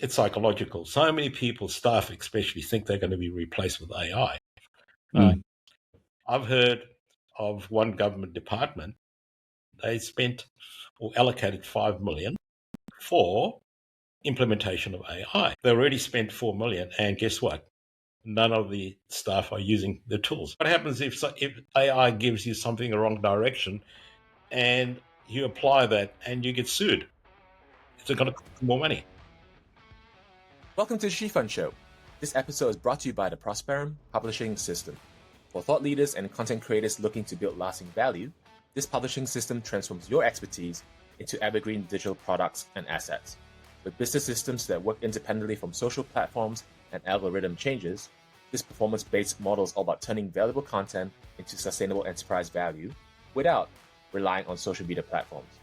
it's psychological. So many people, staff especially, think they're going to be replaced with AI. I've heard of one government department, they spent or allocated 5 million for implementation of AI. They already spent 4 million, and guess what? None of the staff are using the tools. What happens if AI gives you something the wrong direction and you apply that and you get sued? Is it going to cost more money? Welcome to the Shifan Show. This episode is brought to you by the Prosperum Publishing System. For thought leaders and content creators looking to build lasting value, this publishing system transforms your expertise into evergreen digital products and assets. With business systems that work independently from social platforms and algorithm changes, this performance-based model is all about turning valuable content into sustainable enterprise value without relying on social media platforms.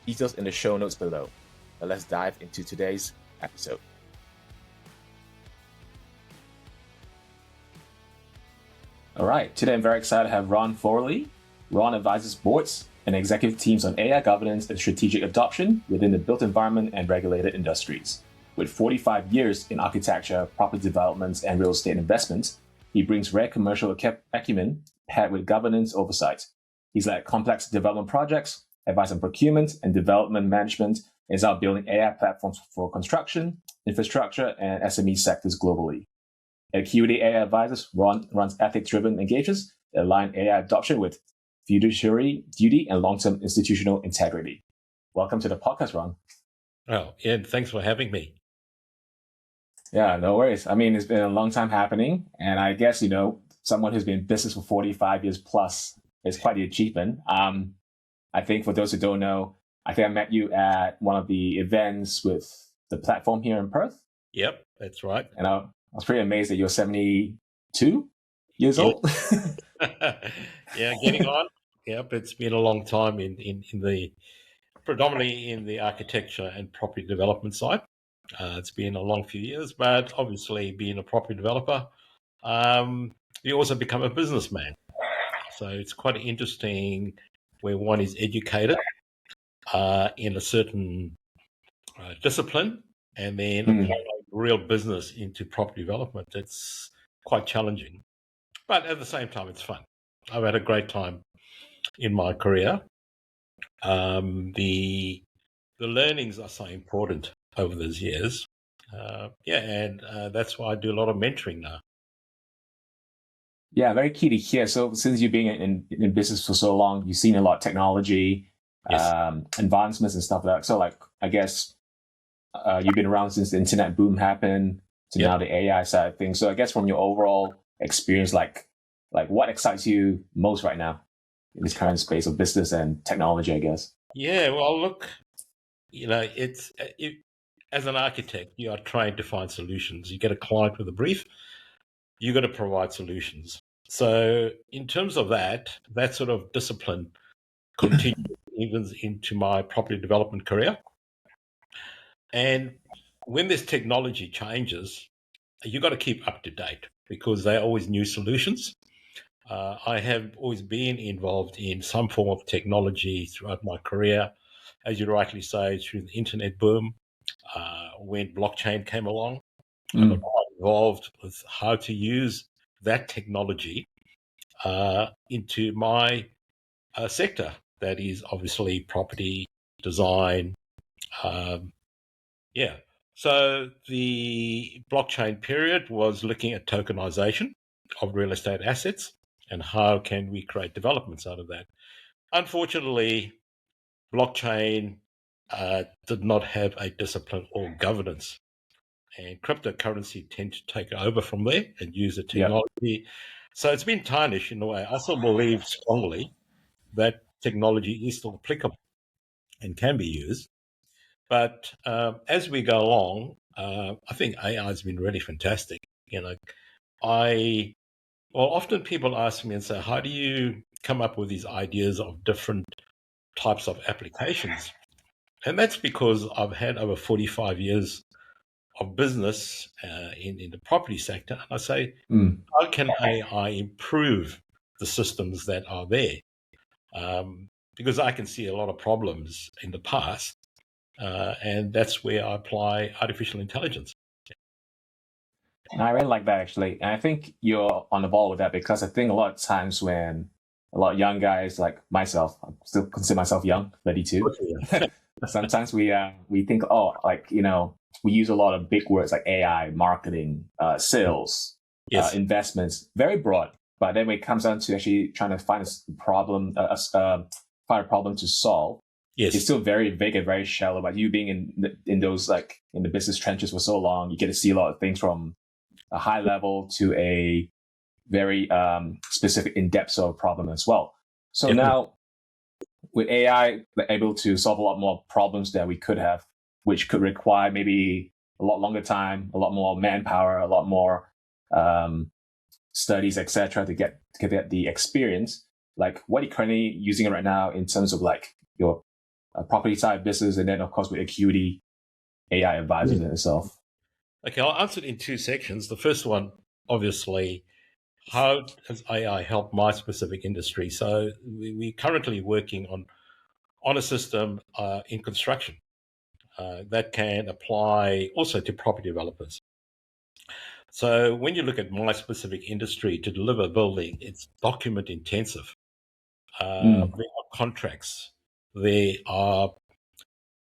Details in the show notes below. But let's dive into today's episode. All right, today I'm very excited to have Ron Forlee. Ron advises boards and executive teams on AI governance and strategic adoption within the built environment and regulated industries. With 45 years in architecture, property development, and real estate investments, he brings rare commercial acumen paired with governance oversight. He's led complex development projects, advised on procurement and development management, and is out building AI platforms for construction, infrastructure, and SME sectors globally. At Acuity AI Advisors, Ron runs ethics-driven engagements that align AI adoption with fiduciary duty and long-term institutional integrity. Welcome to the podcast, Ron. Oh, yeah, thanks for having me. Yeah, no worries. I mean, it's been a long time happening, and I guess, someone who's been in business for 45 years plus is quite the achievement. I think for those who don't know, I think I met you at one of the events with the platform here in Perth. Yep, that's right. And I was pretty amazed that you're 72 years old. Yeah, getting on. Yep, it's been a long time predominantly in the architecture and property development side. It's been a long few years, but obviously being a property developer, you also become a businessman. So it's quite interesting where one is educated in a certain discipline and then apply real business into property development. It's quite challenging, but at the same time, it's fun. I've had a great time in my career. The learnings are so important over those years. And that's why I do a lot of mentoring now. Yeah, very key to hear. So since you've been in business for so long, you've seen a lot of technology, advancements and stuff like that. So I guess you've been around since the internet boom happened to now the AI side of things. So I guess from your overall experience, like what excites you most right now in this current space of business and technology, I guess? Yeah, well, look, as an architect, you are trying to find solutions. You get a client with a brief, you got to provide solutions. So in terms of that sort of discipline continues even into my property development career. And when this technology changes, you got to keep up to date because there are always new solutions. I have always been involved in some form of technology throughout my career, as you rightly say, through the internet boom. When blockchain came along, I got quite involved with how to use that technology into my sector. That is obviously property design. So the blockchain period was looking at tokenization of real estate assets and how can we create developments out of that. Unfortunately, blockchain did not have a discipline or governance, and cryptocurrency tend to take over from there and use the technology. So it's been tarnished in a way. I still believe strongly that technology is still applicable and can be used. But as we go along, I think AI has been really fantastic. Often people ask me and say, how do you come up with these ideas of different types of applications? And that's because I've had over 45 years of business in the property sector. And I say, how can AI improve the systems that are there? Because I can see a lot of problems in the past and that's where I apply artificial intelligence. And I really like that, actually. And I think you're on the ball with that, because I think a lot of times when a lot of young guys like myself, I still consider myself young, 32. Sometimes we think, oh, like, we use a lot of big words like AI, marketing, sales, Yes. investments, very broad. But then when it comes down to actually trying to find a problem, find a problem to solve, Yes. it's still very vague and very shallow. But you being in those, like, in the business trenches for so long, you get to see a lot of things from a high level to a very specific, in-depth sort of problem as well. So Definitely. now with AI, we're able to solve a lot more problems that we could have, which could require maybe a lot longer time, a lot more manpower, a lot more studies, etc., to get the experience. Like, what are you currently using it right now in terms of like your property side business, and then of course with Acuity AI Advisors in itself? Okay, I'll answer it in two sections. The first one, obviously, how does AI help my specific industry? So we're currently working on a system in construction that can apply also to property developers. So when you look at my specific industry, to deliver a building, it's document intensive. There are contracts, there are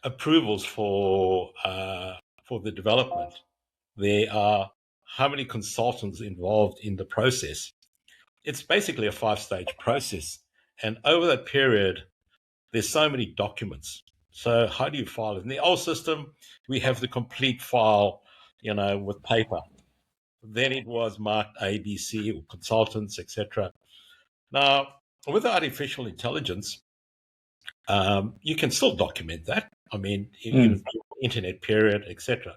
approvals for the development. There are how many consultants involved in the process. It's basically a 5-stage process. And over that period, there's so many documents. So how do you file it? In the old system, we have the complete file, with paper. Then it was marked ABC or consultants, etc. Now, with artificial intelligence, you can still document that. I mean, in internet period, etc.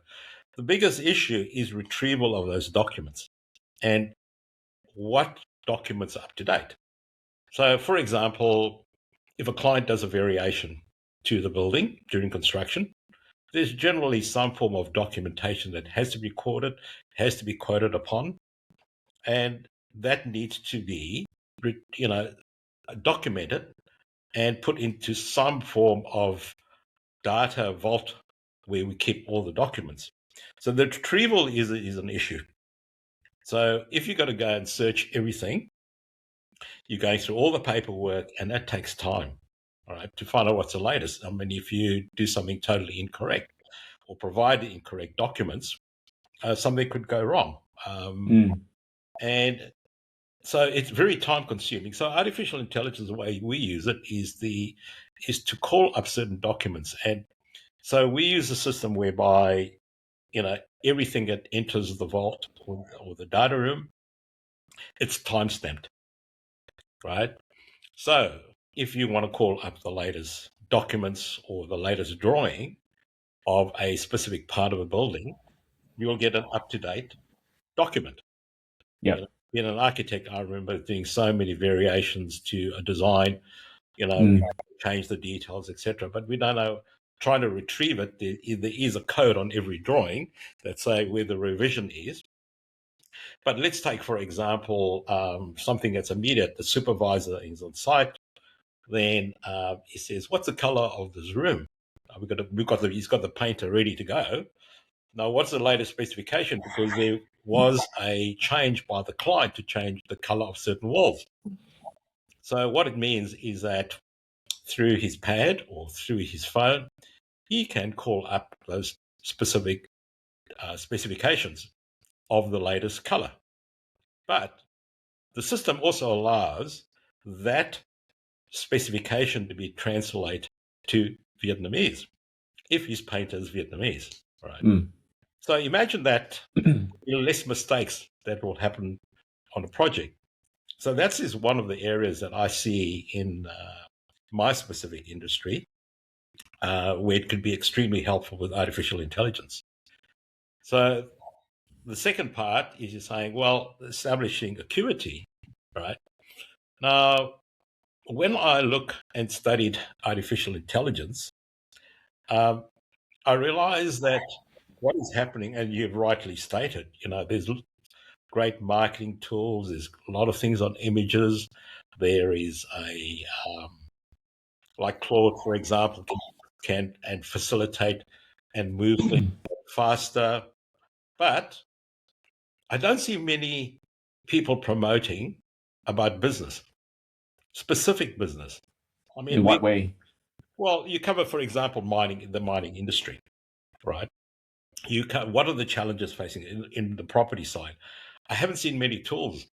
The biggest issue is retrieval of those documents and what documents are up to date. So, for example, if a client does a variation to the building during construction, there's generally some form of documentation that has to be recorded, has to be quoted upon, and that needs to be, documented and put into some form of data vault where we keep all the documents. So the retrieval is an issue. So if you've got to go and search everything, you're going through all the paperwork, and that takes time, all right, to find out what's the latest. I mean, if you do something totally incorrect or provide the incorrect documents, something could go wrong. And so it's very time consuming. So artificial intelligence, the way we use it is to call up certain documents. And so we use a system whereby, everything that enters the vault or the data room, it's time stamped, right? So if you want to call up the latest documents or the latest drawing of a specific part of a building, you'll get an up-to-date document. Yeah. Being an architect, I remember doing so many variations to a design, change the details, etc. But we don't know, trying to retrieve it, there is a code on every drawing that say where the revision is. But let's take, for example, something that's immediate. The supervisor is on site. Then he says, "What's the color of this room?" He's got the painter ready to go. Now, what's the latest specification? Because there was a change by the client to change the color of certain walls. So what it means is that through his pad or through his phone, he can call up those specific specifications of the latest color. But the system also allows that specification to be translated to Vietnamese if his painter is Vietnamese, right? So imagine that less mistakes that will happen on a project. So that is one of the areas that I see in my specific industry where it could be extremely helpful with artificial intelligence. So the second part is you're saying, well, establishing Acuity, right? Now, when I look and studied artificial intelligence, I realized that what is happening, and you've rightly stated, there's great marketing tools, there's a lot of things on images. There is like Claude, for example, can and facilitate and move things faster. But I don't see many people promoting about business, specific business. I mean, In what way? well, you cover, for example, the mining industry, right? What are the challenges facing in the property side? I haven't seen many tools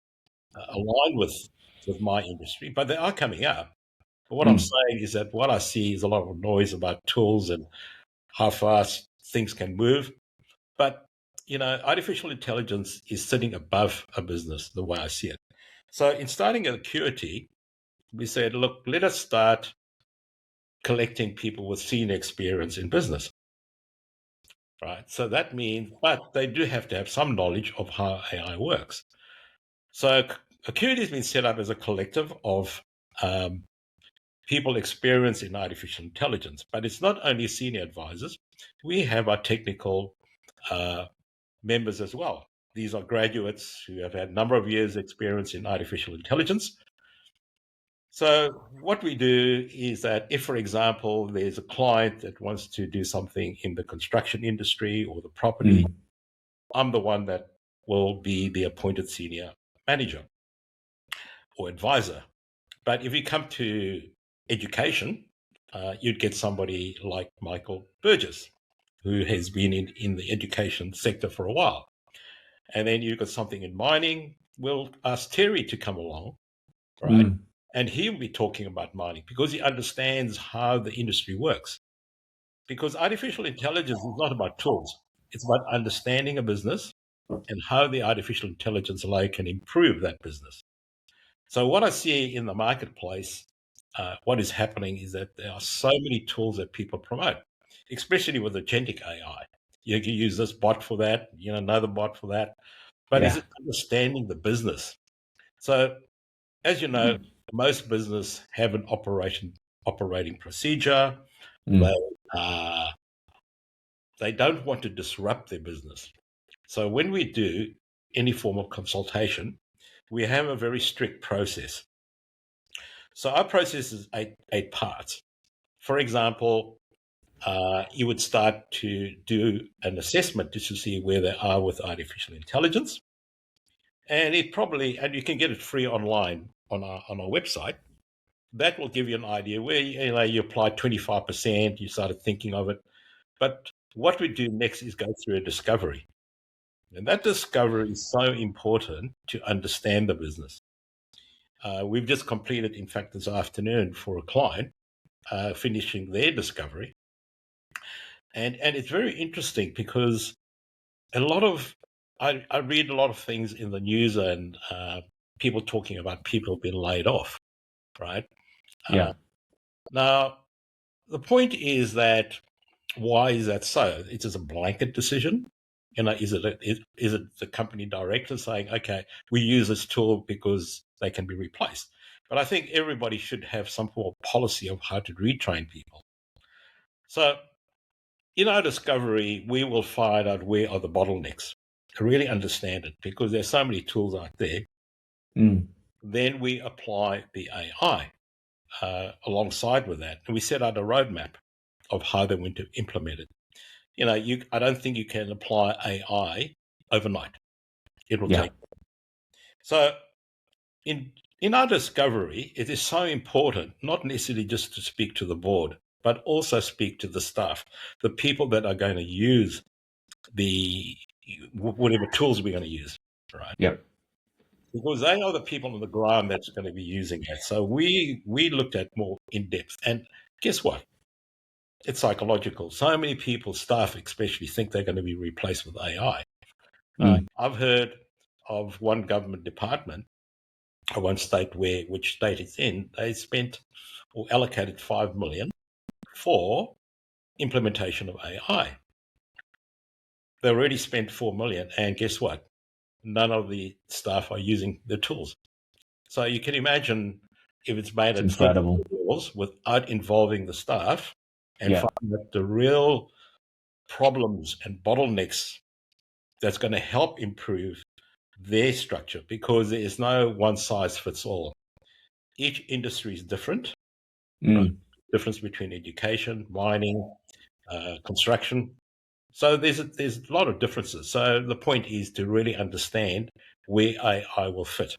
aligned with my industry, but they are coming up. But what I'm saying is that what I see is a lot of noise about tools and how fast things can move. But, artificial intelligence is sitting above a business, the way I see it. So in starting at Acuity, we said, look, let us start collecting people with senior experience in business, right? So that means, but they do have to have some knowledge of how AI works. So Acuity has been set up as a collective of people experienced in artificial intelligence, but it's not only senior advisors. We have our technical members as well. These are graduates who have had a number of years experience in artificial intelligence. So what we do is that if, for example, there's a client that wants to do something in the construction industry or the property, I'm the one that will be the appointed senior manager or advisor. But if you come to education, you'd get somebody like Michael Burgess, who has been in the education sector for a while. And then you've got something in mining, we'll ask Terry to come along, right? And he'll be talking about mining because he understands how the industry works. Because artificial intelligence is not about tools. It's about understanding a business and how the artificial intelligence layer can improve that business. So what I see in the marketplace, what is happening is that there are so many tools that people promote, especially with agentic AI. You can use this bot for that, another bot for that. But is it understanding the business? So, as you know, most business have an operating procedure. They don't want to disrupt their business. So when we do any form of consultation, we have a very strict process. So our process is eight parts. For example, you would start to do an assessment just to see where they are with artificial intelligence. And and you can get it free online on our website. That will give you an idea where you applied 25%, you started thinking of it. But what we do next is go through a discovery. And that discovery is so important to understand the business. We've just completed, in fact, this afternoon for a client, finishing their discovery. And it's very interesting because I read a lot of things in the news and people talking about people being laid off, right? Now, the point is that why is that so? It is a blanket decision. Is it the company director saying, okay, we use this tool because they can be replaced? But I think everybody should have some form of policy of how to retrain people. So in our discovery, we will find out where are the bottlenecks to really understand it, because there's so many tools out there. Then we apply the AI alongside with that, and we set out a roadmap of how they want to implement it. I don't think you can apply AI overnight. It will take. So in our discovery, it is so important, not necessarily just to speak to the board, but also speak to the staff, the people that are going to use whatever tools we're going to use, right? Because they are the people on the ground that's going to be using it. So we looked at more in depth, and guess what? It's psychological. So many people, staff especially, think they're going to be replaced with AI. I've heard of one government department, I won't state which state it's in, they spent or allocated $5 million for implementation of AI. They already spent $4 million, and guess what? None of the staff are using the tools. So you can imagine if it's made at incredible levels without involving the staff and finding out the real problems and bottlenecks that's going to help improve their structure, because there is no one size fits all. Each industry is different. Right? difference between education, mining, construction. So there's a lot of differences. So the point is to really understand where AI will fit.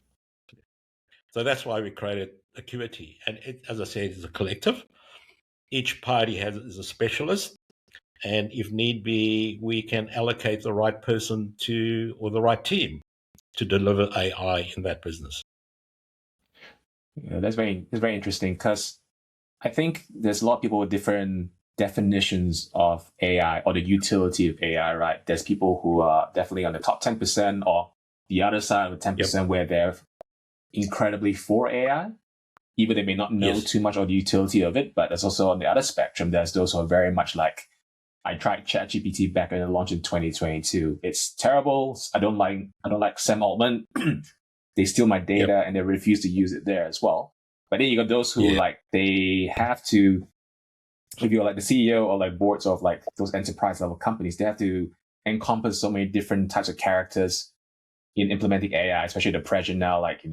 So that's why we created Acuity. And as I said, it's a collective. Each party is a specialist. And if need be, we can allocate the right person to, or the right team to deliver AI in that business. Yeah, that's very interesting, because I think there's a lot of people with different definitions of AI or the utility of AI, right? There's people who are definitely on the top 10% or the other side of the 10% where they're incredibly for AI, even they may not know too much of the utility of it. But there's also on the other spectrum, there's those who are very much like, I tried ChatGPT back when it launched in 2022. It's terrible. I don't like Sam Altman. They steal my data and they refuse to use it there as well. But then you got those who like, they have to, if you're like the CEO or like boards of like those enterprise level companies, they have to encompass so many different types of characters in implementing AI, especially the pressure now. Like,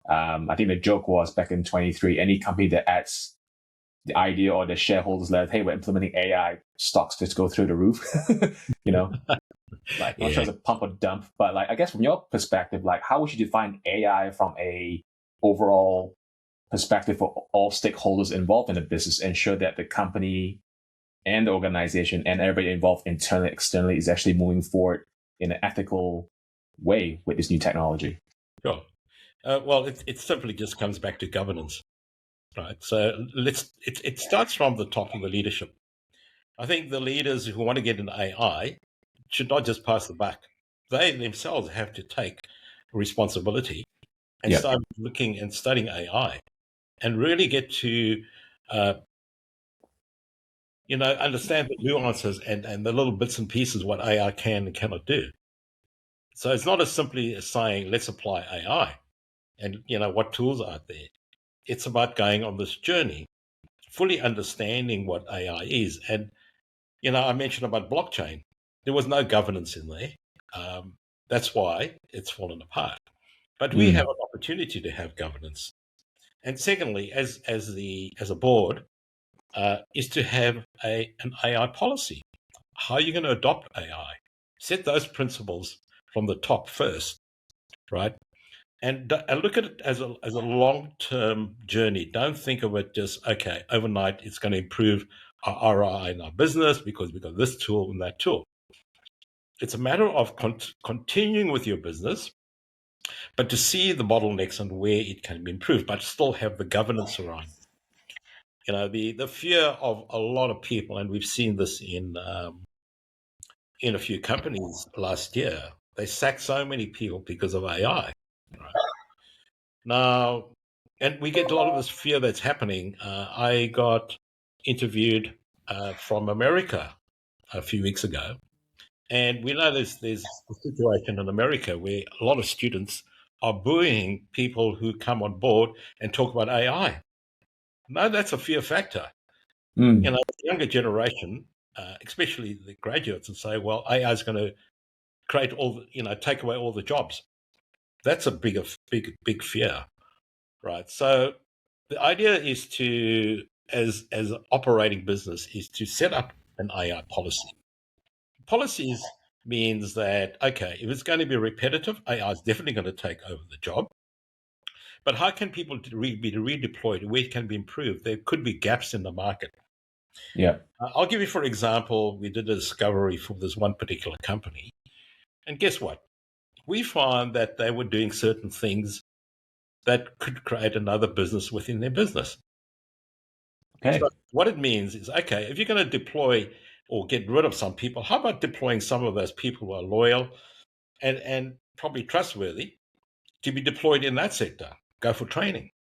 I think the joke was back in 23, any company that adds the idea or the shareholders letter, hey, we're implementing AI, stocks just go through the roof. Like, not sure it's a pump or dump, but like, I guess from your perspective, like, how would you define AI from a overall perspective for all stakeholders involved in the business, ensure that the company and the organization and everybody involved internally, externally is actually moving forward in an ethical way with this new technology? Sure. Well, it simply just comes back to governance, right? So it starts from the top of the leadership. I think the leaders who want to get into AI should not just pass the buck. They themselves have to take responsibility and start looking and studying AI and really get to, understand the nuances and the little bits and pieces what AI can and cannot do. So it's not as simply as saying, let's apply AI and, what tools are there. It's about going on this journey, fully understanding what AI is. And, I mentioned about blockchain. There was no governance in there. That's why it's fallen apart. But we have an opportunity to have governance. And secondly, as a board, is to have an AI policy. How are you going to adopt AI? Set those principles from the top first, right? And look at it as a long-term journey. Don't think of it just, okay, overnight it's going to improve our ROI in our business because we've got this tool and that tool. It's a matter of continuing with your business, but to see the bottlenecks and where it can be improved, but still have the governance around. The fear of a lot of people, and we've seen this in a few companies last year, they sacked so many people because of AI. Right? Now, and we get a lot of this fear that's happening. I got interviewed from America a few weeks ago, and we know there's a situation in America where a lot of students are booing people who come on board and talk about AI. No, that's a fear factor. The younger generation, especially the graduates, and say, well, AI is going to create take away all the jobs. That's a big fear, right? So the idea is to, as an operating business, is to set up an AI policy. Policies means that, okay, if it's going to be repetitive, AI is definitely going to take over the job. But how can people be redeployed? Where it can be improved? There could be gaps in the market. Yeah. I'll give you, for example, we did a discovery for this one particular company. And guess what? We found that they were doing certain things that could create another business within their business. Okay. So what it means is, okay, if you're going to deploy or get rid of some people, how about deploying some of those people who are loyal and probably trustworthy to be deployed in that sector? Go for training.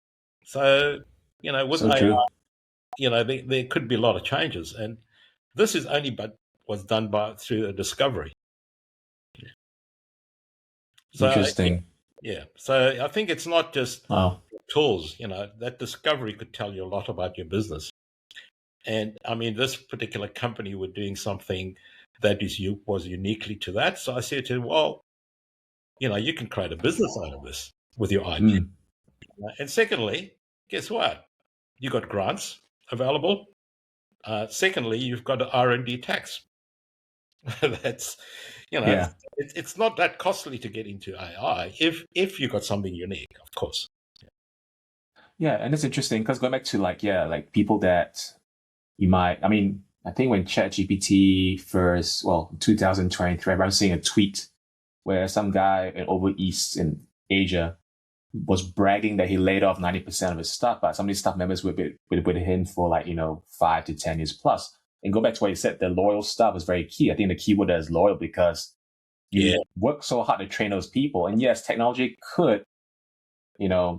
So, with AI, there could be a lot of changes. And this is only was done through a discovery. So, interesting. Yeah. So I think it's not just tools, that discovery could tell you a lot about your business. And I mean, this particular company were doing something that was uniquely to that. So I said to him, well, you can create a business out of this with your IP. And secondly, guess what? You got grants. available. Secondly, you've got an R&D tax. That's, Yeah. it's not that costly to get into AI if you got something unique, of course. Yeah, and it's interesting because going back to like people that you might, I mean, I think when ChatGPT first, 2023, I remember seeing a tweet where some guy over East in Asia was bragging that he laid off 90% of his staff, but some of these staff members were with him for 5 to 10 years plus. And go back to what you said, the loyal staff is very key. I think the keyword there is loyal because you work so hard to train those people. And yes, technology could,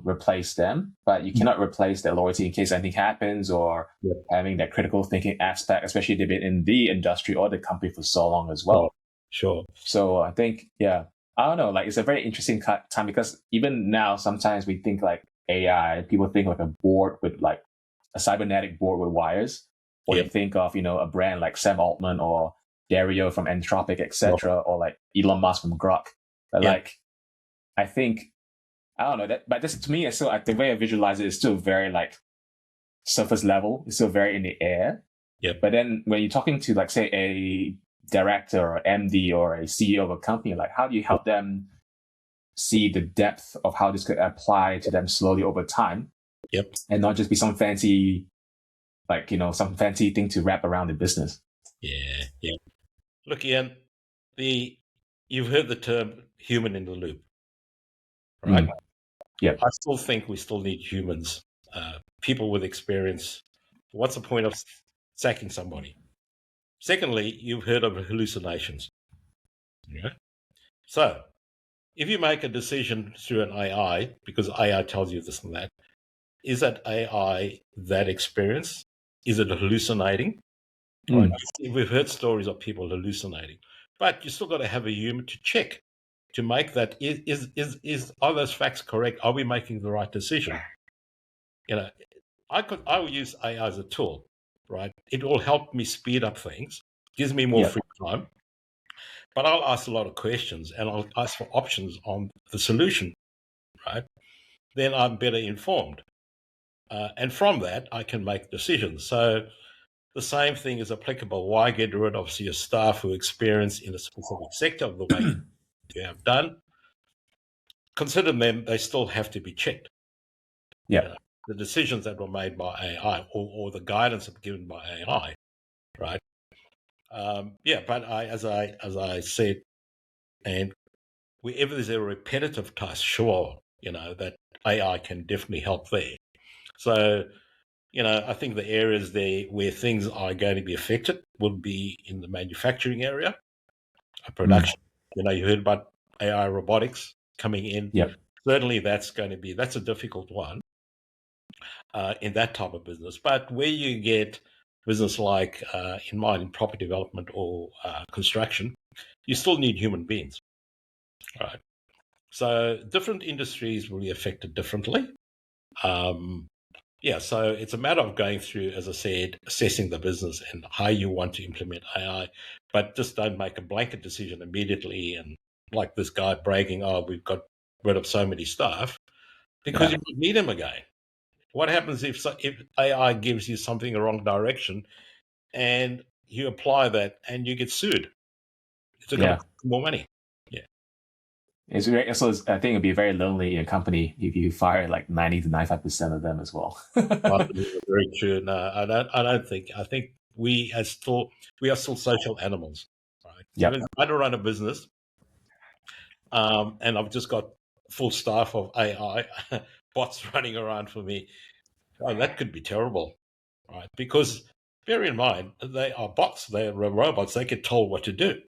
replace them, but you cannot replace their loyalty in case anything happens or having that critical thinking aspect, especially if they've been in the industry or the company for so long as well. Sure. So I think, I don't know, it's a very interesting time because even now, sometimes we think like AI, people think like a board with a cybernetic board with wires, or you think of, a brand like Sam Altman or Dario from Anthropic, etc., or like Elon Musk from Grok. But I think, I don't know that, but this to me is still the way I visualize it is still very surface level. It's still very in the air. Yeah. But then when you're talking to say a director or MD or a CEO of a company, how do you help them see the depth of how this could apply to them slowly over time? Yep. And not just be some fancy, some fancy thing to wrap around the business. Yeah. Yeah. Look, Ian, you've heard the term human in the loop, right? Yeah. I still think we still need humans, people with experience. What's the point of sacking somebody? Secondly, you've heard of hallucinations. Yeah. So if you make a decision through an AI, because AI tells you this and that, is that AI that experience? Is it hallucinating? Right. We've heard stories of people hallucinating, but you still got to have a human to check to make that are those facts correct? Are we making the right decision? I will use AI as a tool, right? It will help me speed up things, gives me more free time, but I'll ask a lot of questions and I'll ask for options on the solution, right? Then I'm better informed. And from that, I can make decisions. So the same thing is applicable. Why get rid of your staff who experience in a specific sector of the way you have done? Consider them, they still have to be checked. Yeah. The decisions that were made by AI or the guidance given by AI, right? But as I said, and wherever there's a repetitive task, sure, that AI can definitely help there. So, I think the areas there where things are going to be affected would be in the manufacturing area, production. You heard about AI robotics coming in. Yeah. Certainly that's a difficult one in that type of business. But where you get business like in property development or construction, you still need human beings, right? So different industries will be affected differently. So it's a matter of going through, as I said, assessing the business and how you want to implement AI, but just don't make a blanket decision immediately. And like this guy bragging, we've got rid of so many staff, because you might need them again. What happens if AI gives you something the wrong direction and you apply that and you get sued? It's going to cost more money. Yeah. It's very, so I think it'd be very lonely in a company if you fire 90 to 95% of them as well. Very true. No, I don't think. I think we are still social animals, right? Yeah. I don't run a business, and I've just got full staff of AI bots running around for me. Oh, that could be terrible, right? Because bear in mind, they are bots. They are robots. They get told what to do.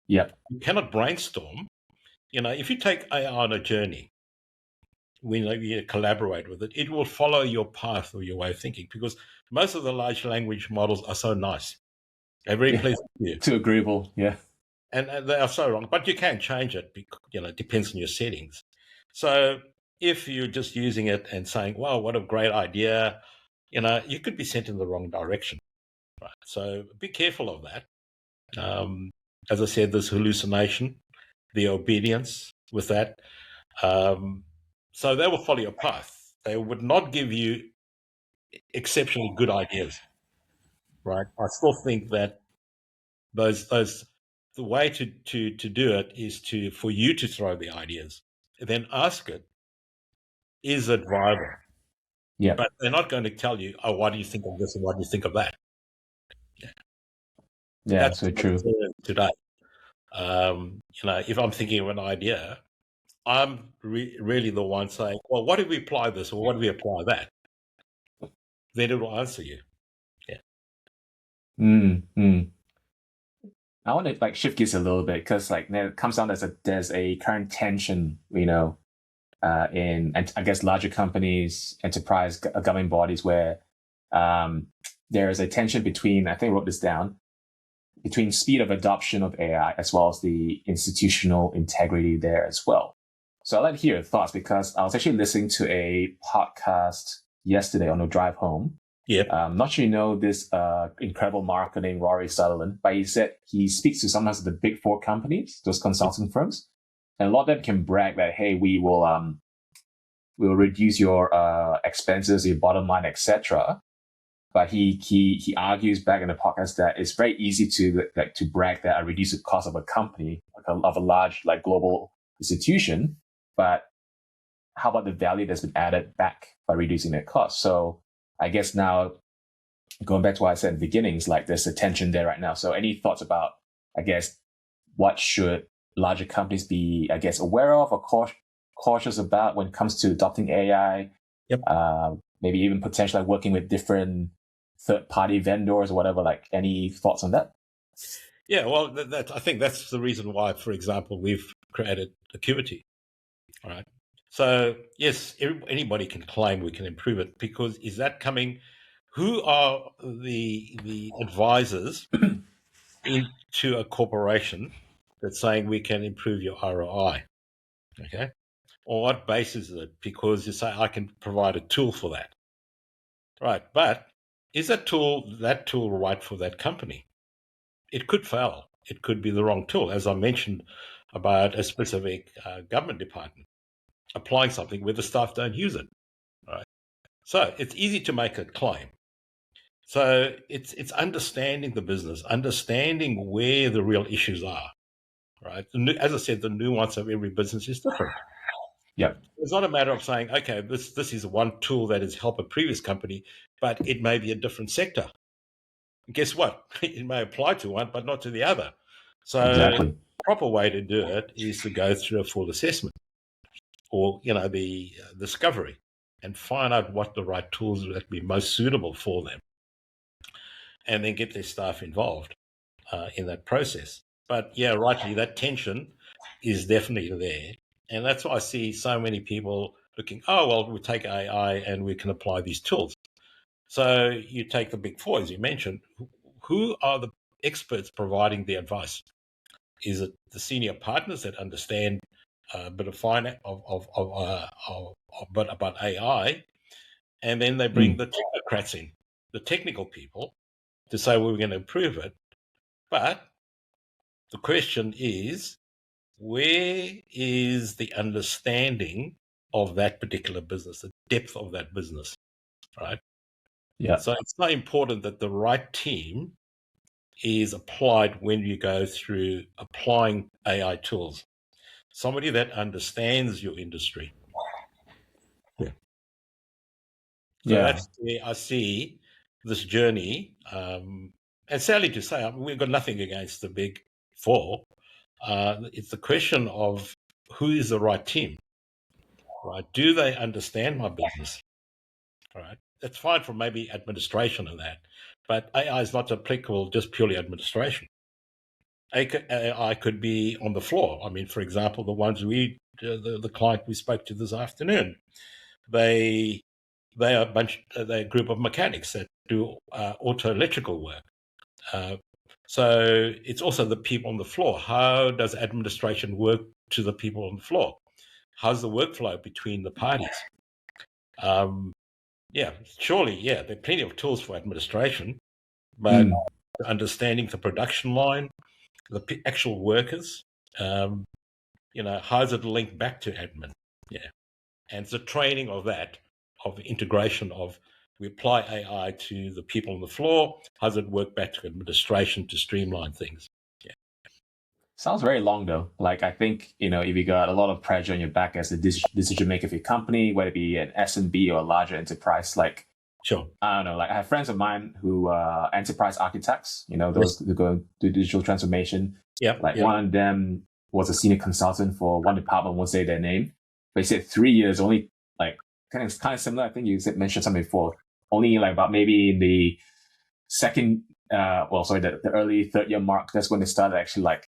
Yeah. You cannot brainstorm. If you take AI on a journey, when you collaborate with it, it will follow your path or your way of thinking, because most of the large language models are so nice. They're very pleasant to you. Too agreeable, yeah. And they are so wrong, but you can change it, because, it depends on your settings. So if you're just using it and saying, wow, what a great idea, you could be sent in the wrong direction. Right. So be careful of that. As I said, this hallucination, the obedience with that. So they will follow your path. They would not give you exceptionally good ideas, right? I still think that the way to do it is for you to throw the ideas, and then ask it, is it viable? Yeah. But they're not going to tell you, oh, what do you think of this and what do you think of that? Yeah, That's so what true. it's doing today. If I'm thinking of an idea, I'm really the one saying, well, what if we apply this or what if we apply that? Then it will answer you. Yeah. Mm. I want to like shift gears a little bit because like it comes down there's a current tension, in and I guess larger companies, enterprise government bodies where there is a tension between, I think I wrote this down, between speed of adoption of AI as well as the institutional integrity there as well. So I'd like to hear your thoughts because I was actually listening to a podcast yesterday on the drive home. Yeah. Not sure you know this incredible marketer named Rory Sutherland, but he said he speaks to sometimes of the big four companies, those consulting firms, and a lot of them can brag that, hey, we will reduce your expenses, your bottom line, etc. But he argues back in the podcast that it's very easy to brag that I reduce the cost of a company, of a large like global institution, but how about the value that's been added back by reducing their cost? So I guess now going back to what I said in the beginning, is like there's a tension there right now. So any thoughts about, I guess, what should larger companies be, I guess, aware of or cautious about when it comes to adopting AI? Yep. Maybe even potentially like working with different third-party vendors or whatever. Like any thoughts on that? Yeah, well, I think that's the reason why, for example, we've created Acuity. All right. So yes, anybody can claim we can improve it because is that coming? Who are the advisors into a corporation that's saying we can improve your ROI? Okay. On what basis is it? Because you say I can provide a tool for that. Right. But is that tool right for that company? It could fail. It could be the wrong tool. As I mentioned about a specific government department applying something where the staff don't use it. Right. So it's easy to make a claim. So it's understanding the business, understanding where the real issues are. Right. As I said, the nuance of every business is different. Yeah. It's not a matter of saying, okay, this is one tool that has helped a previous company, but it may be a different sector. Guess what? It may apply to one, but not to the other. So Exactly. the proper way to do it is to go through a full assessment or, the discovery and find out what the right tools would be most suitable for them and then get their staff involved in that process. But yeah, rightly, that tension is definitely there. And that's why I see so many people looking, oh, well, we take AI and we can apply these tools. So you take the big four, as you mentioned, who are the experts providing the advice? Is it the senior partners that understand a bit of finance about AI, and then they bring the technocrats in, the technical people, to say we're going to improve it. But the question is, where is the understanding of that particular business, the depth of that business, right? Yeah. So it's so important that the right team is applied when you go through applying AI tools. Somebody that understands your industry. Yeah. So that's where I see this journey. And sadly to say, we've got nothing against the big four. It's the question of who is the right team, right? Do they understand my business? All right. That's fine for maybe administration and that, but AI is not applicable just purely administration. AI could be on the floor. I mean, for example, the ones the client we spoke to this afternoon, they are they're a group of mechanics that do auto electrical work. So it's also the people on the floor. How does administration work to the people on the floor? How's the workflow between the parties? Surely, there are plenty of tools for administration, but understanding the production line, the actual workers, how's it linked back to admin? Yeah. And it's the training of that, of integration of We apply AI to the people on the floor. How does it work back to administration to streamline things? Yeah. Sounds very long though. Like I think, if you got a lot of pressure on your back as a decision maker for your company, whether it be an SMB or a larger enterprise, like Sure. I don't know, like I have friends of mine who are enterprise architects, those who go do digital transformation. Yeah. Like one of them was a senior consultant for one department, won't say their name, but he said 3 years only, like kind of similar. I think you mentioned something before, only like about maybe in the second, the early third year mark, that's when they started actually like,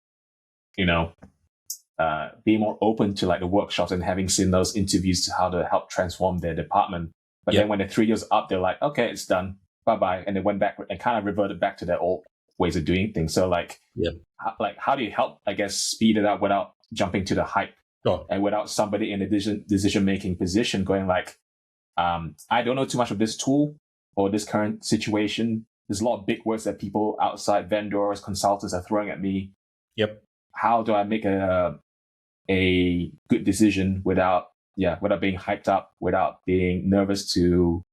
being more open to like the workshops and having seen those interviews to how to help transform their department. But then when the 3 years up, they're like, okay, it's done. Bye-bye. And they went back and kind of reverted back to their old ways of doing things. So like, how do you help, I guess, speed it up without jumping to the hype and without somebody in a decision-making position going like, I don't know too much of this tool or this current situation. There's a lot of big words that people outside vendors, consultants are throwing at me. Yep. How do I make a good decision without being hyped up, without being nervous to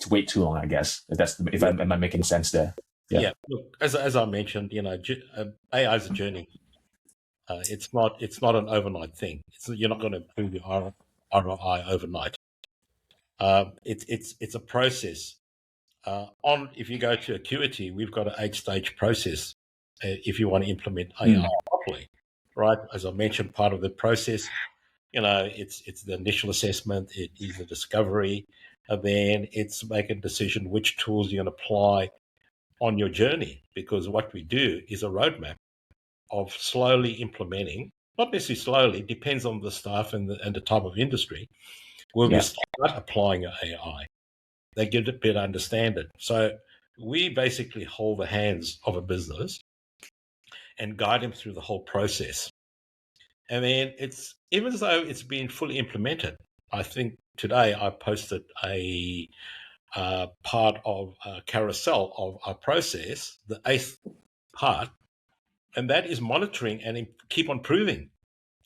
wait too long, I guess. Am I making sense there? Yeah. Look, as I mentioned, AI is a journey. It's not an overnight thing. You're not going to improve your ROI overnight. It's a process. If you go to Acuity, we've got an 8-stage process. If you want to implement AI properly, right? As I mentioned, part of the process, it's the initial assessment, it is the discovery, and then it's making a decision which tools you're going to apply on your journey. Because what we do is a roadmap of slowly implementing, not necessarily slowly, depends on the staff and the type of industry, where we start applying AI. They get a better understand it. So we basically hold the hands of a business and guide them through the whole process. And then even though it's been fully implemented, I think today I posted a part of a carousel of our process, the 8th part, and that is monitoring and keep on improving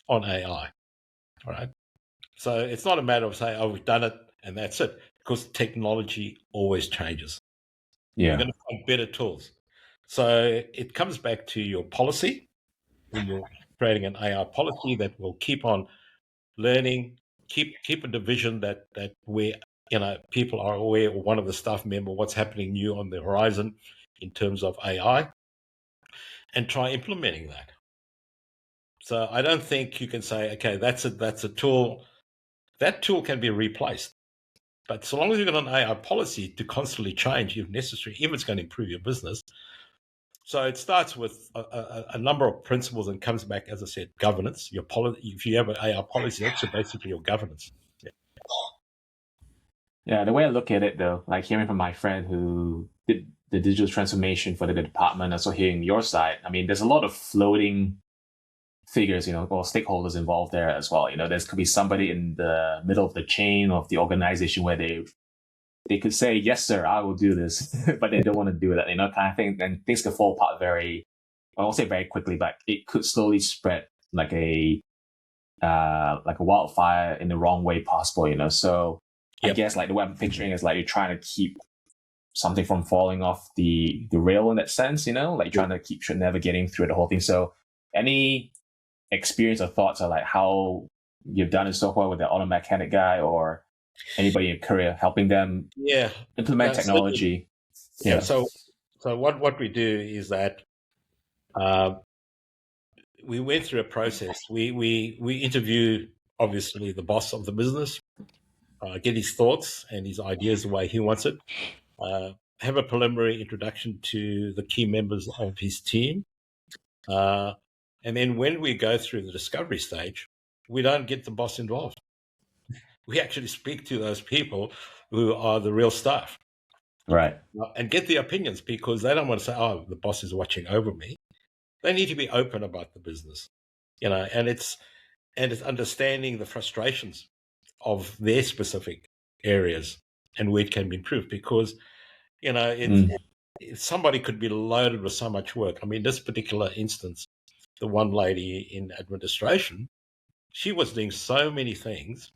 on AI. All right. So it's not a matter of saying, we've done it and that's it, because technology always changes. Yeah. We're going to find better tools. So it comes back to your policy. When you're creating an AI policy that will keep on learning, keep a division that where people are aware, or one of the staff member, what's happening new on the horizon in terms of AI, and try implementing that. So I don't think you can say, okay, that's a tool. That tool can be replaced. But so long as you've got an AI policy to constantly change if necessary, if it's going to improve your business. So it starts with a number of principles and comes back, as I said, governance. Your policy, if you have an AI policy, that's basically your governance. Yeah, the way I look at it though, like hearing from my friend who did the digital transformation for the department, also hearing your side, I mean, there's a lot of floating figures, or stakeholders involved there as well. There's could be somebody in the middle of the chain of the organization where they could say, yes, sir, I will do this, but they don't want to do that, kind of thing. And things could fall apart I won't say very quickly, but it could slowly spread like a wildfire in the wrong way possible, So I guess like the way I'm picturing is like you're trying to keep something from falling off the rail in that sense, like trying to keep navigating through the whole thing. So any experience or thoughts are like how you've done it so far with the auto mechanic guy or anybody in your career helping them implement technology? So what we do is that we went through a process. We interview obviously the boss of the business, get his thoughts and his ideas the way he wants it, have a preliminary introduction to the key members of his team, and then when we go through the discovery stage, we don't get the boss involved. We actually speak to those people who are the real staff. Right. And get their opinions, because they don't want to say, oh, the boss is watching over me. They need to be open about the business, and it's understanding the frustrations of their specific areas and where it can be improved, because, somebody could be loaded with so much work. I mean, this particular instance, the one lady in administration, she was doing so many things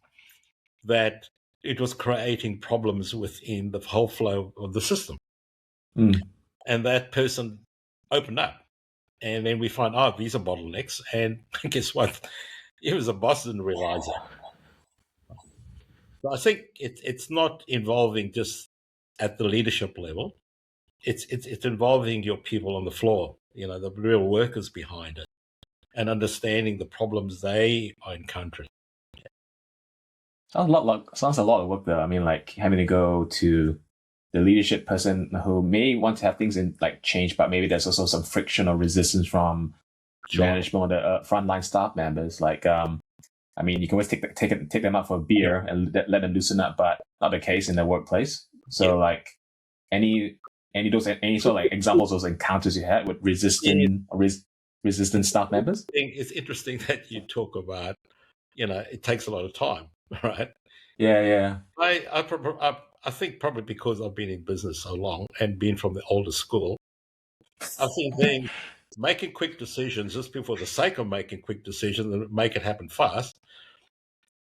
that it was creating problems within the whole flow of the system. Mm. And that person opened up. And then we find, oh, these are bottlenecks. And guess what? It was a boss didn't realize it. So I think it's not involving just at the leadership level. It's involving your people on the floor, the real workers behind it, and understanding the problems they are encountering. Sounds a lot of work though. I mean, like having to go to the leadership person who may want to have things in like change, but maybe there's also some friction or resistance from management or the frontline staff members. Like, I mean, you can always take them out for a beer and let them loosen up, but not the case in the workplace. So, like, any sort of like examples of those encounters you had with resistant staff members? It's interesting that you talk about, it takes a lot of time, right? Yeah. I think probably because I've been in business so long and been from the older school, I think then making quick decisions just for the sake of making quick decisions and make it happen fast.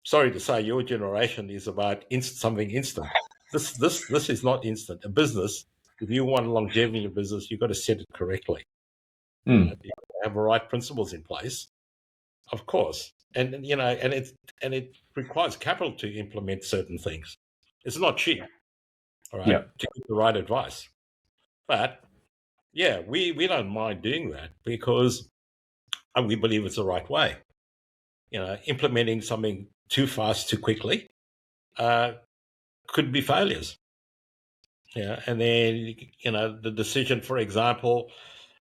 Sorry to say, your generation is about something instant. This is not instant. A business, if you want longevity in a business, you've got to set it correctly. Mm. You have the right principles in place, of course, and it requires capital to implement certain things. It's not cheap, all right, to get the right advice. But yeah, we don't mind doing that because we believe it's the right way. Implementing something too fast, too quickly, could be failures. Yeah, and then the decision, for example,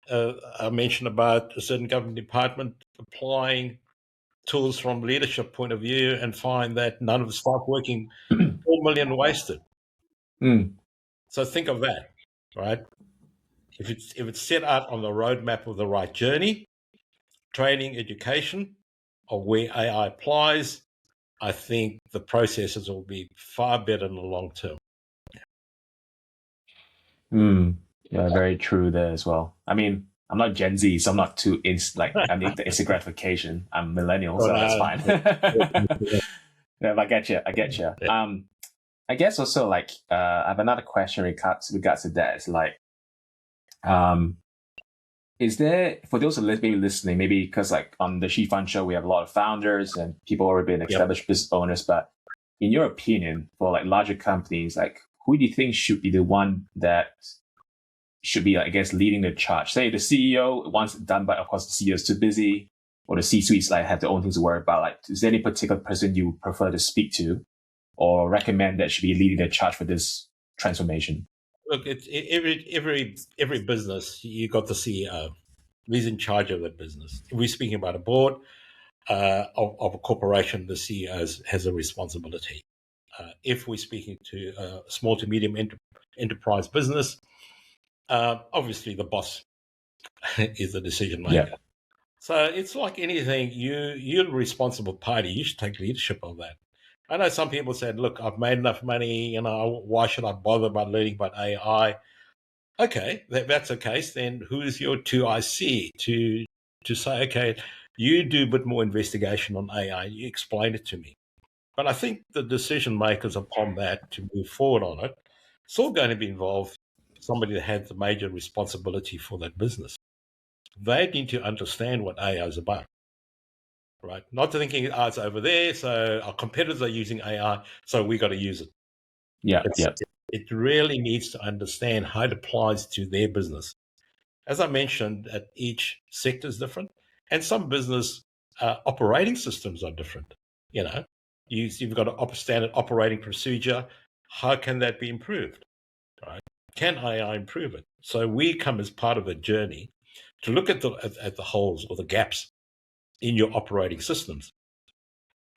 I mentioned about a certain government department applying tools from leadership point of view and find that none of the staff working, 4 million wasted. Mm. So think of that, right? If it's set out on the roadmap of the right journey, training, education, of where AI applies, I think the processes will be far better in the long term. Yeah, very true there as well. I mean, I'm not Gen Z, so I'm not too I need the instant gratification. I'm millennial, so that's fine. Yeah, I get you. I guess also like I have another question regards to that. It's like, is there, for those who maybe listening, maybe because like on the She Fund show we have a lot of founders and people already been established business owners, but in your opinion, for like larger companies, like who do you think should be the one that should be, I guess, leading the charge? Say the CEO wants it done, but of course the CEO is too busy, or the C-suites like have their own things to worry about. Like, is there any particular person you prefer to speak to or recommend that should be leading the charge for this transformation? Look, it's every business. You got the CEO. He's in charge of that business. If we're speaking about a board of a corporation, the CEO has a responsibility. If we're speaking to a small to medium enterprise business, obviously the boss is the decision maker. Yeah. So it's like anything. You're the responsible party. You should take leadership of that. I know some people said, look, I've made enough money, why should I bother about learning about AI? Okay, that's the case. Then who is your 2IC to say, okay, you do a bit more investigation on AI, you explain it to me. But I think the decision makers upon that to move forward on it, it's all going to be involved somebody that has the major responsibility for that business. They need to understand what AI is about. Right, not thinking it's over there, so our competitors are using AI, so we got to use it. It really needs to understand how it applies to their business. As I mentioned, each sector is different, and some business operating systems are different. You've got a standard operating procedure. How can that be improved? Right? Can AI improve it? So we come as part of a journey to look at the holes or the gaps in your operating systems.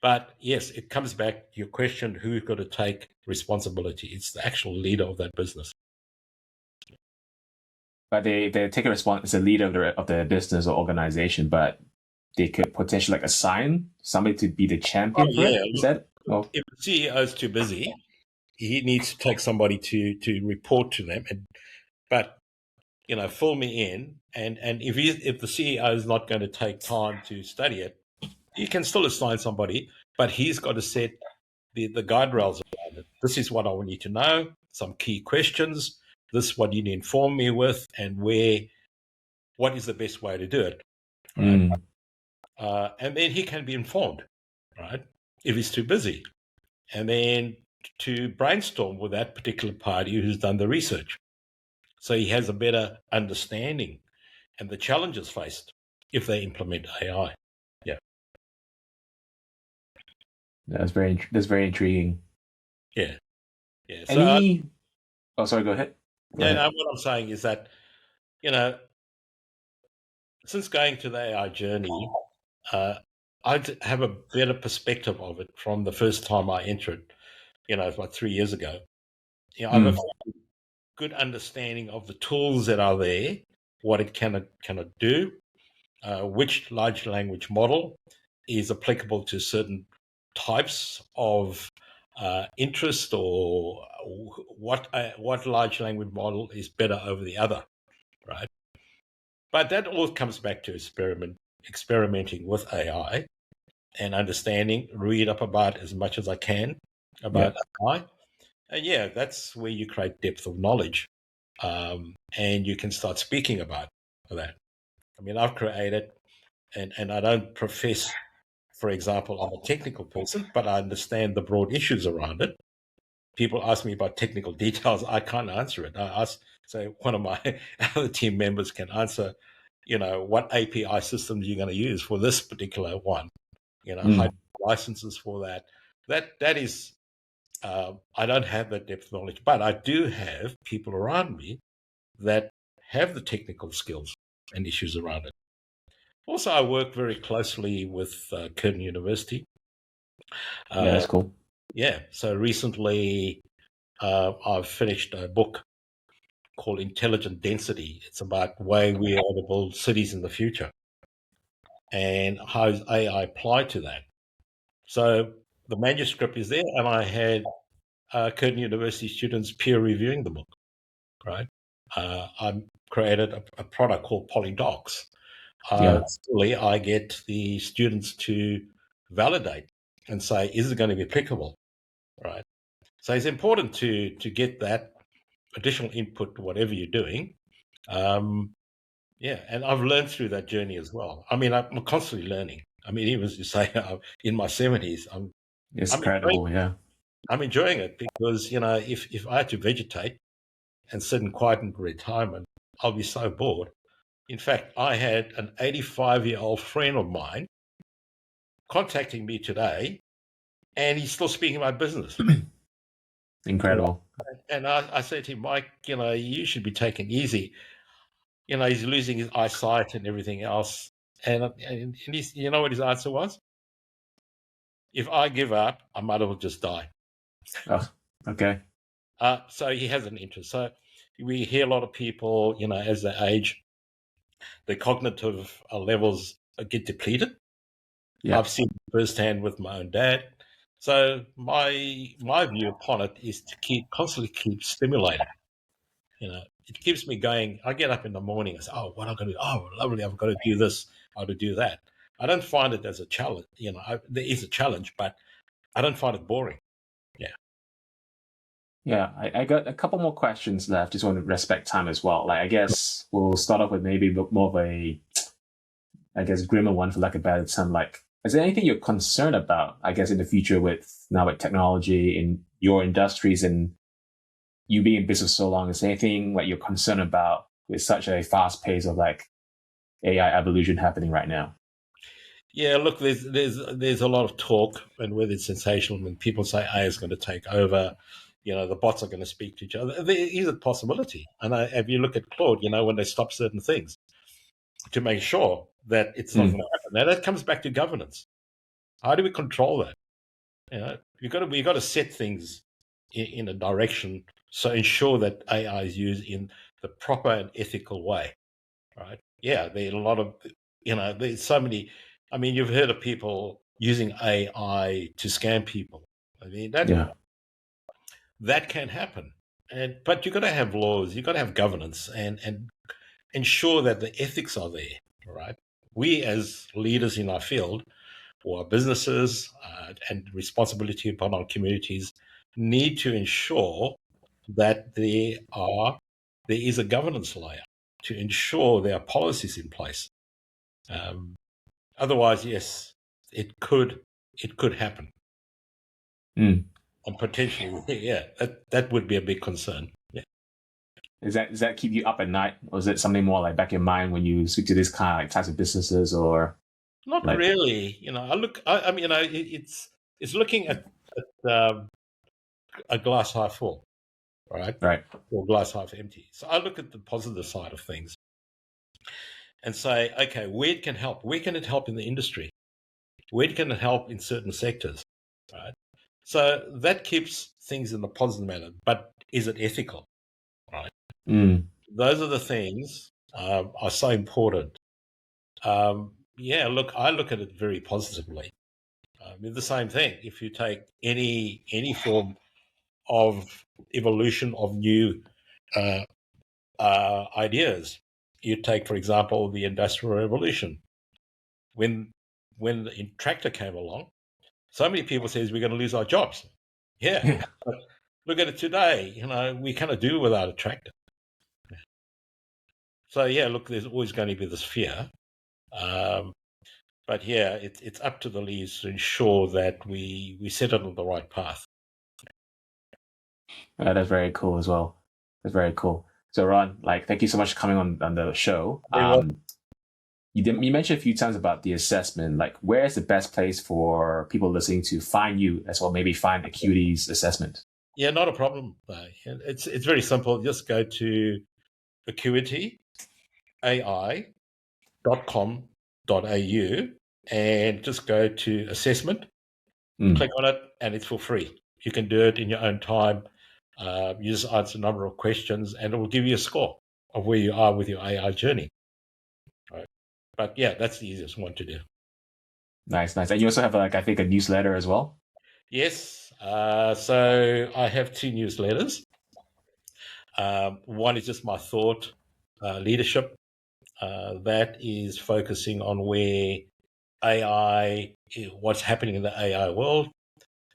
But yes, it comes back to your question, who's got to take responsibility? It's the actual leader of that business. But they take a response as a leader of the business or organization, but they could potentially like assign somebody to be the champion for it? Is that? Oh. If the CEO is too busy, he needs to take somebody to report to them. But fill me in. And if the CEO is not going to take time to study it, you can still assign somebody, but he's got to set the guide rails around This is what I want you to know, some key questions. This is what you need to inform me with, and what is the best way to do it, right? And then he can be informed, right? If he's too busy. And then to brainstorm with that particular party who's done the research. So he has a better understanding and the challenges faced if they implement AI. Yeah. That's very intriguing. Yeah. Yeah. Oh, sorry, go ahead. What I'm saying is that, since going to the AI journey, I have a better perspective of it from the first time I entered, like 3 years ago. I have a good understanding of the tools that are there, what it cannot do, which large language model is applicable to certain types of interest, or what large language model is better over the other, right? But that all comes back to experimenting with AI and understanding, read up about as much as I can about AI. And that's where you create depth of knowledge, and you can start speaking about that. I mean, I've created, and I don't profess, for example, I'm a technical person, but I understand the broad issues around it. People ask me about technical details, I can't answer it. So one of my other team members can answer, what API systems you're going to use for this particular one, how licenses for that. That is, I don't have that depth of knowledge, but I do have people around me that have the technical skills and issues around it. Also, I work very closely with Curtin University. That's cool. Yeah. So recently, I've finished a book called Intelligent Density. It's about way we are to build cities in the future and how is AI applied to that. So the manuscript is there, and I had Curtin University students peer reviewing the book, right? I created a product called PolyDocs. I get the students to validate and say, is it going to be applicable, right? So it's important to get that additional input to whatever you're doing. And I've learned through that journey as well. I mean, I'm constantly learning. I mean, even as you say, I'm in my 70s, it's incredible. I'm enjoying it because, if I had to vegetate and sit in quiet and retirement, I'll be so bored. In fact, I had an 85-year-old friend of mine contacting me today, and he's still speaking about business. Incredible. And I said to him, Mike, you should be taking it easy. He's losing his eyesight and everything else. And he's, you know what his answer was? If I give up, I might as well just die. Oh, okay. So he has an interest. So we hear a lot of people, as they age, their cognitive levels get depleted. I've seen it firsthand with my own dad. So my view upon it is to constantly keep stimulating. It keeps me going. I get up in the morning and say, oh, what am I going to do? Oh, lovely, I've got to do this, I've got to do that. I don't find it as a challenge. There is a challenge, but I don't find it boring. Yeah, I got a couple more questions left. Just want to respect time as well. Like, I guess we'll start off with maybe more of a, grimmer one, for lack of a better term. Like, is there anything you're concerned about, I guess, in the future with technology in your industries and you being in business so long? Is there anything like you're concerned about with such a fast pace of like AI evolution happening right now? Yeah, look, there's a lot of talk, and whether it's sensational when people say AI is going to take over, the bots are going to speak to each other. There is a possibility. And if you look at Claude, when they stop certain things to make sure that it's not going to happen. Now that comes back to governance. How do we control that? We've got to set things in a direction, so ensure that AI is used in the proper and ethical way, right? Yeah, there are a lot of, there's so many. I mean, you've heard of people using AI to scam people. I mean, that can happen. But you've got to have laws, you've got to have governance, and ensure that the ethics are there, right? We as leaders in our field, or our businesses, and responsibility upon our communities, need to ensure that there is a governance layer to ensure there are policies in place. Otherwise, yes, it could happen, Mm. and potentially, yeah, that would be a big concern. Yeah. Does that keep you up at night, or is it something more like back in mind when you speak to these kind of like types of businesses, or Not like? really. I mean, it's looking at a glass half full, right? Right. Or glass half empty. So I look at the positive side of things and say, okay, where it can help? Where can it help in the industry? Where can it help in certain sectors, right? So that keeps things in the positive manner. But is it ethical, right? Mm. Those are the things are so important. Yeah, look, I look at it very positively. The same thing. If you take any form of evolution of new ideas, you take, for example, the Industrial Revolution. When the tractor came along, so many people says we're going to lose our jobs. Yeah, but look at it today. We cannot do without a tractor. So yeah, look, there's always going to be this fear. But yeah, it's up to the leads to ensure that we set it on the right path. That's very cool as well. That's very cool. So Ron, like, thank you so much for coming on the show. You mentioned a few times about the assessment. Like, where is the best place for people listening to find you as well? Maybe find Acuity's assessment. Yeah, not a problem. It's very simple. Just go to acuityai.com.au and just go to assessment. Click on it, and it's for free. You can do it in your own time. You just answer a number of questions, and it will give you a score of where you are with your AI journey. Right. But yeah, that's the easiest one to do. Nice. And you also have, like, I think, a newsletter as well? Yes. So I have 2 newsletters. One is just my thought leadership. That is focusing on where AI, what's happening in the AI world.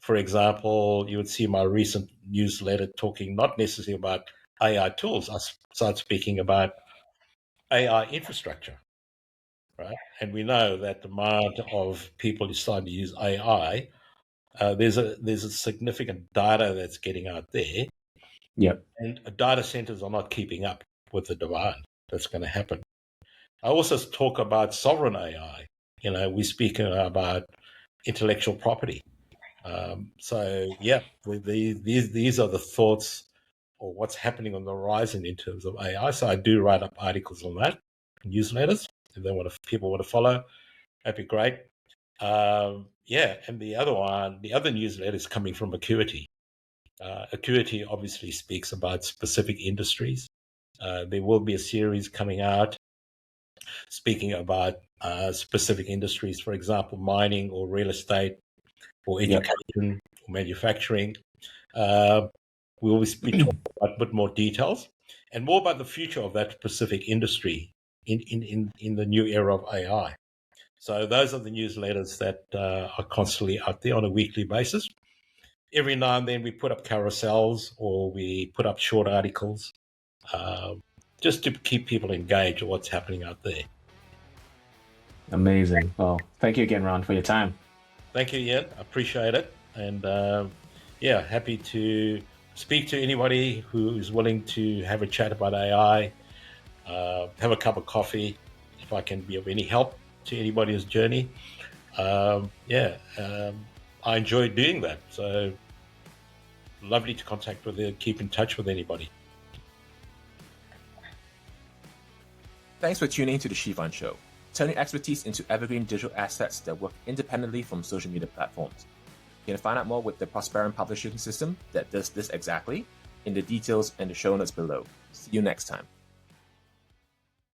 For example, you would see my recent newsletter talking not necessarily about AI tools. I start speaking about AI infrastructure, right? And we know that the amount of people who starting to use AI, there's a significant data that's getting out there. Yep. And data centers are not keeping up with the demand that's going to happen. I also talk about sovereign AI. We speak about intellectual property. So yeah, these are the thoughts or what's happening on the horizon in terms of AI. So I do write up articles on that, newsletters. If people want to follow, that'd be great. Yeah, and the other newsletter is coming from Acuity. Acuity obviously speaks about specific industries. There will be a series coming out speaking about specific industries, for example, mining or real estate or education or manufacturing. We will be talking about a bit more details and more about the future of that specific industry in the new era of AI. So those are the newsletters that are constantly out there on a weekly basis. Every now and then we put up carousels or we put up short articles just to keep people engaged with what's happening out there. Amazing. Well, thank you again, Ron, for your time. Thank you, Ian. I appreciate it. And yeah, happy to speak to anybody who is willing to have a chat about AI, have a cup of coffee, if I can be of any help to anybody's journey. I enjoy doing that. So lovely to keep in touch with anybody. Thanks for tuning to The Shivon Show, turning expertise into evergreen digital assets that work independently from social media platforms. You can find out more with the Prosperity Publishing System that does this exactly in the details and the show notes below. See you next time.